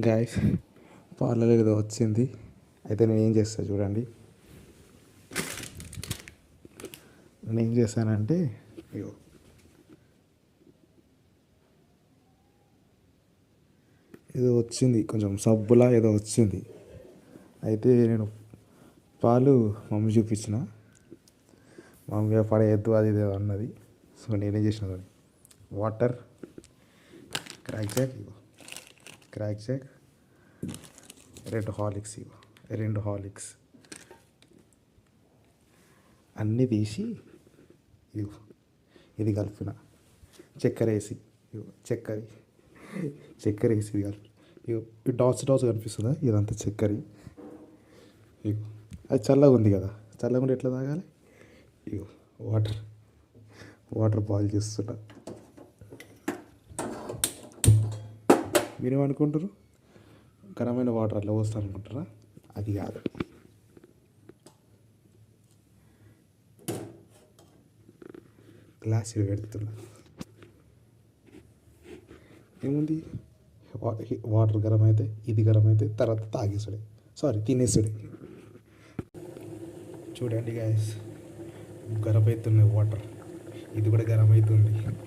Guys, పాలలో ఏదో వచ్చింది. అయితే నేను ఏం చేస్తాను చూడండి. నేను ఏం చేశానంటే ఇగో ఏదో వచ్చింది, కొంచెం సబ్బులా ఏదో వచ్చింది. అయితే నేను పాలు మమ్మీ చూపించిన, మమ్మీ పడేయద్దు అది ఇది అన్నది. సో నేనేం చేసిన దాన్ని వాటర్, క్రాక్ జాక్ 2 హార్లిక్స్ అన్నీ తీసి ఇగో ఇది కలిపిన. చక్కెర వేసి ఇది కలిపి ఇగో ఈ డాట్స్ కనిపిస్తుందా, ఇదంతా చక్కెర. ఇగో అది చల్లగా ఉంది కదా, చల్లగా ఉంటే ఎట్లా తాగాలి. ఇగో వాటర్ బాయిల్ చేస్తున్నా. మీరేమనుకుంటారు, ఘనమైన వాటర్ అట్లా పోస్తారు అనుకుంటారా? అది కాదు. గ్లాస్ పెడుతున్నా. ఏముంది, వాటర్ గరం అయితే ఇది గరం అయితే తర్వాత తాగేసుడే, తినేసుడే. చూడండి గాయస్, గరం అవుతున్నాయి వాటర్, ఇది కూడా గరం అవుతుంది.